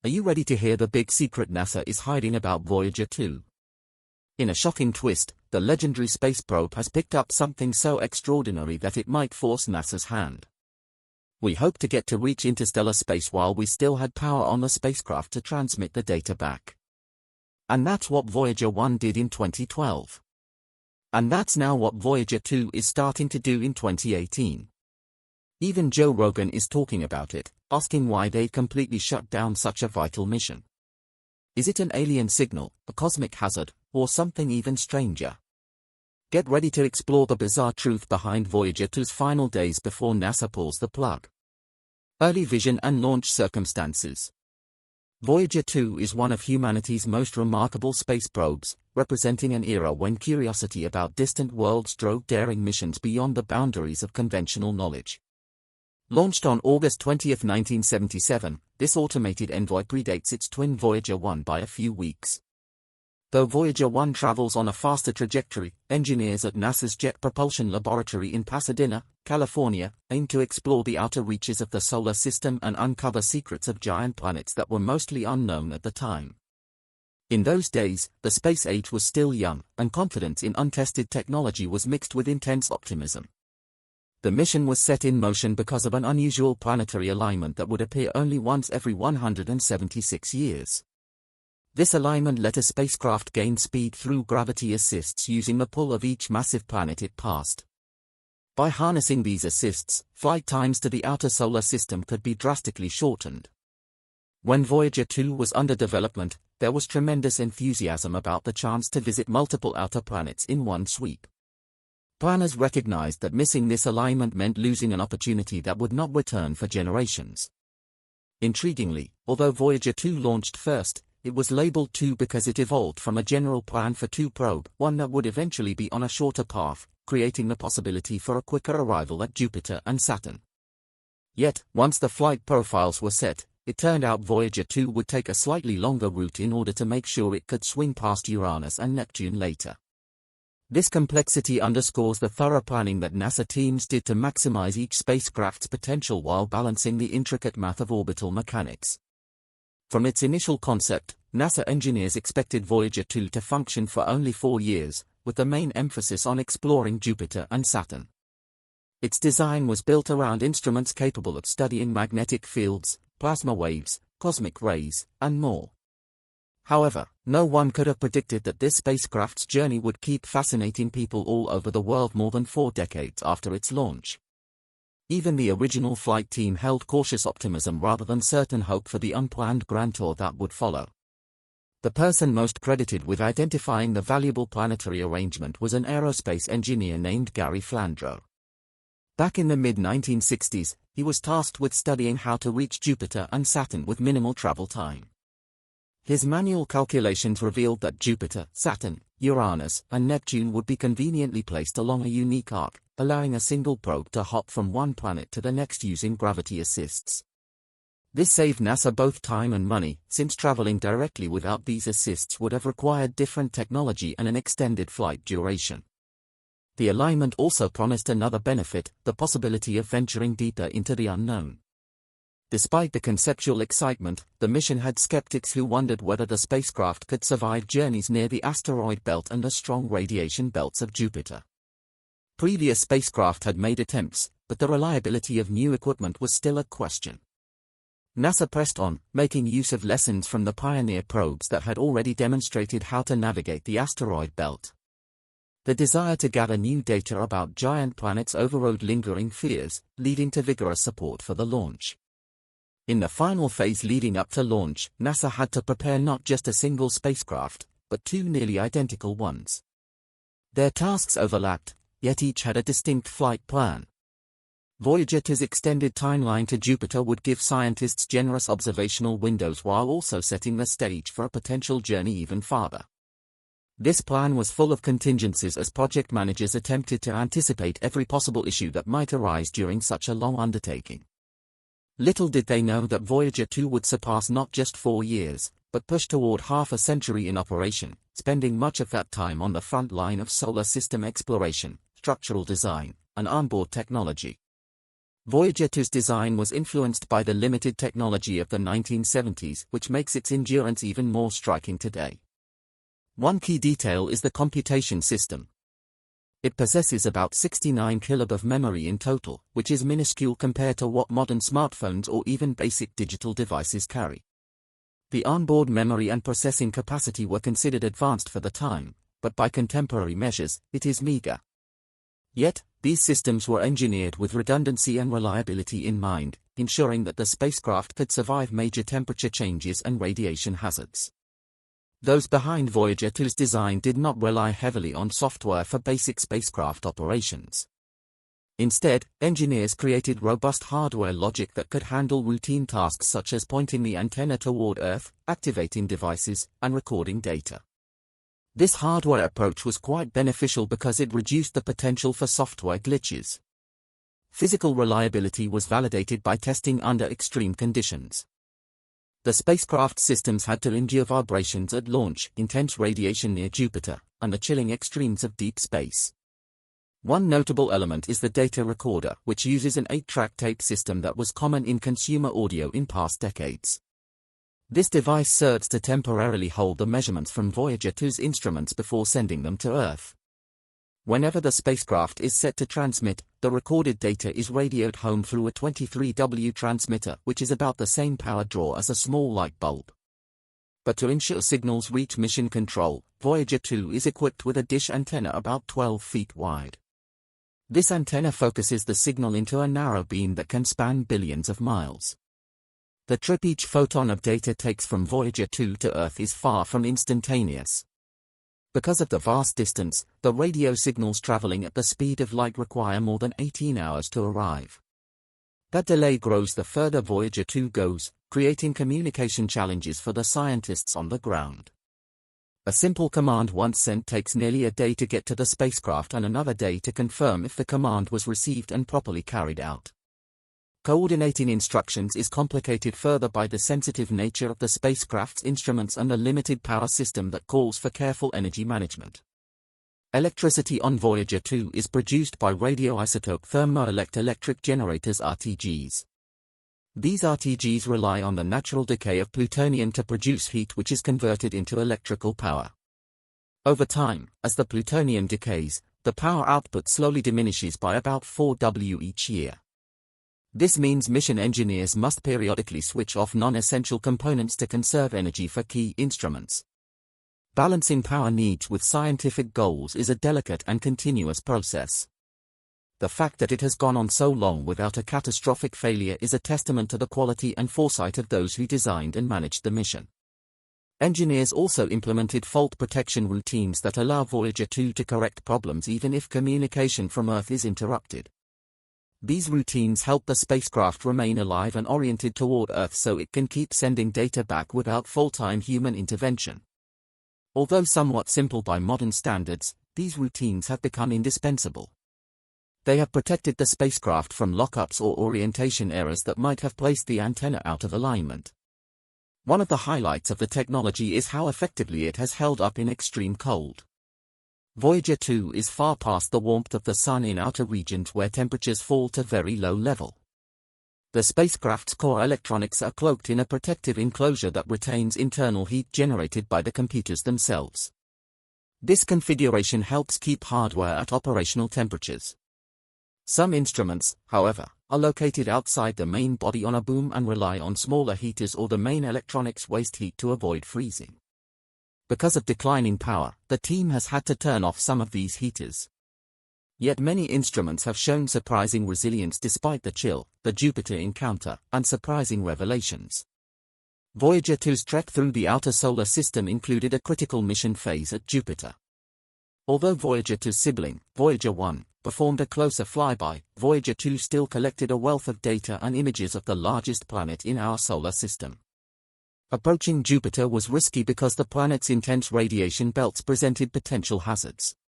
Are you ready to hear the big secret NASA is hiding about Voyager 2? In a shocking twist, the legendary space probe has picked up something so extraordinary that it might force NASA's hand. We hoped to get to reach interstellar space while we still had power on the spacecraft to transmit the data back. And that's what Voyager 1 did in 2012. And that's now what Voyager 2 is starting to do in 2018. Even Joe Rogan is talking about it, asking why they completely shut down such a vital mission. Is it an alien signal, a cosmic hazard, or something even stranger? Get ready to explore the bizarre truth behind Voyager 2's final days before NASA pulls the plug. Early vision and launch circumstances. Voyager 2 is one of humanity's most remarkable space probes, representing an era when curiosity about distant worlds drove daring missions beyond the boundaries of conventional knowledge. Launched on August 20, 1977, this automated envoy predates its twin Voyager 1 by a few weeks. Though Voyager 1 travels on a faster trajectory, engineers at NASA's Jet Propulsion Laboratory in Pasadena, California, aim to explore the outer reaches of the solar system and uncover secrets of giant planets that were mostly unknown at the time. In those days, the space age was still young, and confidence in untested technology was mixed with intense optimism. The mission was set in motion because of an unusual planetary alignment that would appear only once every 176 years. This alignment let a spacecraft gain speed through gravity assists using the pull of each massive planet it passed. By harnessing these assists, flight times to the outer solar system could be drastically shortened. When Voyager 2 was under development, there was tremendous enthusiasm about the chance to visit multiple outer planets in one sweep. Planners recognized that missing this alignment meant losing an opportunity that would not return for generations. Intriguingly, although Voyager 2 launched first, it was labeled 2 because it evolved from a general plan for 2 probe, one that would eventually be on a shorter path, creating the possibility for a quicker arrival at Jupiter and Saturn. Yet, once the flight profiles were set, it turned out Voyager 2 would take a slightly longer route in order to make sure it could swing past Uranus and Neptune later. This complexity underscores the thorough planning that NASA teams did to maximize each spacecraft's potential while balancing the intricate math of orbital mechanics. From its initial concept, NASA engineers expected Voyager 2 to function for only 4 years, with the main emphasis on exploring Jupiter and Saturn. Its design was built around instruments capable of studying magnetic fields, plasma waves, cosmic rays, and more. However, no one could have predicted that this spacecraft's journey would keep fascinating people all over the world more than 4 decades after its launch. Even the original flight team held cautious optimism rather than certain hope for the unplanned grand tour that would follow. The person most credited with identifying the valuable planetary arrangement was an aerospace engineer named Gary Flandreau. Back in the mid-1960s, he was tasked with studying how to reach Jupiter and Saturn with minimal travel time. His manual calculations revealed that Jupiter, Saturn, Uranus, and Neptune would be conveniently placed along a unique arc, allowing a single probe to hop from one planet to the next using gravity assists. This saved NASA both time and money, since traveling directly without these assists would have required different technology and an extended flight duration. The alignment also promised another benefit, the possibility of venturing deeper into the unknown. Despite the conceptual excitement, the mission had skeptics who wondered whether the spacecraft could survive journeys near the asteroid belt and the strong radiation belts of Jupiter. Previous spacecraft had made attempts, but the reliability of new equipment was still a question. NASA pressed on, making use of lessons from the Pioneer probes that had already demonstrated how to navigate the asteroid belt. The desire to gather new data about giant planets overrode lingering fears, leading to vigorous support for the launch. In the final phase leading up to launch, NASA had to prepare not just a single spacecraft, but 2 nearly identical ones. Their tasks overlapped, yet each had a distinct flight plan. Voyager 2's extended timeline to Jupiter would give scientists generous observational windows while also setting the stage for a potential journey even farther. This plan was full of contingencies as project managers attempted to anticipate every possible issue that might arise during such a long undertaking. Little did they know that Voyager 2 would surpass not just 4 years, but push toward half a century in operation, spending much of that time on the front line of solar system exploration, structural design, and onboard technology. Voyager 2's design was influenced by the limited technology of the 1970s, which makes its endurance even more striking today. One key detail is the computation system. It possesses about 69 KB of memory in total, which is minuscule compared to what modern smartphones or even basic digital devices carry. The onboard memory and processing capacity were considered advanced for the time, but by contemporary measures, it is meager. Yet, these systems were engineered with redundancy and reliability in mind, ensuring that the spacecraft could survive major temperature changes and radiation hazards. Those behind Voyager 2's design did not rely heavily on software for basic spacecraft operations. Instead, engineers created robust hardware logic that could handle routine tasks such as pointing the antenna toward Earth, activating devices, and recording data. This hardware approach was quite beneficial because it reduced the potential for software glitches. Physical reliability was validated by testing under extreme conditions. The spacecraft systems had to endure vibrations at launch, intense radiation near Jupiter, and the chilling extremes of deep space. One notable element is the data recorder, which uses an 8-track tape system that was common in consumer audio in past decades. This device serves to temporarily hold the measurements from Voyager 2's instruments before sending them to Earth. Whenever the spacecraft is set to transmit, the recorded data is radioed home through a 23W transmitter, which is about the same power draw as a small light bulb. But to ensure signals reach mission control, Voyager 2 is equipped with a dish antenna about 12 feet wide. This antenna focuses the signal into a narrow beam that can span billions of miles. The trip each photon of data takes from Voyager 2 to Earth is far from instantaneous. Because of the vast distance, the radio signals traveling at the speed of light require more than 18 hours to arrive. That delay grows the further Voyager 2 goes, creating communication challenges for the scientists on the ground. A simple command once sent takes nearly a day to get to the spacecraft and another day to confirm if the command was received and properly carried out. Coordinating instructions is complicated further by the sensitive nature of the spacecraft's instruments and a limited power system that calls for careful energy management. Electricity on Voyager 2 is produced by radioisotope thermoelectric generators (RTGs). These RTGs rely on the natural decay of plutonium to produce heat, which is converted into electrical power. Over time, as the plutonium decays, the power output slowly diminishes by about 4 W each year. This means mission engineers must periodically switch off non-essential components to conserve energy for key instruments. Balancing power needs with scientific goals is a delicate and continuous process. The fact that it has gone on so long without a catastrophic failure is a testament to the quality and foresight of those who designed and managed the mission. Engineers also implemented fault protection routines that allow Voyager 2 to correct problems even if communication from Earth is interrupted. These routines help the spacecraft remain alive and oriented toward Earth so it can keep sending data back without full-time human intervention. Although somewhat simple by modern standards, these routines have become indispensable. They have protected the spacecraft from lockups or orientation errors that might have placed the antenna out of alignment. One of the highlights of the technology is how effectively it has held up in extreme cold. Voyager 2 is far past the warmth of the Sun in outer regions where temperatures fall to very low level. The spacecraft's core electronics are cloaked in a protective enclosure that retains internal heat generated by the computers themselves. This configuration helps keep hardware at operational temperatures. Some instruments, however, are located outside the main body on a boom and rely on smaller heaters or the main electronics waste heat to avoid freezing. Because of declining power, the team has had to turn off some of these heaters. Yet many instruments have shown surprising resilience despite the chill, the Jupiter encounter, and surprising revelations. Voyager 2's trek through the outer solar system included a critical mission phase at Jupiter. Although Voyager 2's sibling, Voyager 1, performed a closer flyby, Voyager 2 still collected a wealth of data and images of the largest planet in our solar system. Approaching Jupiter was risky because the planet's intense radiation belts presented potential hazards.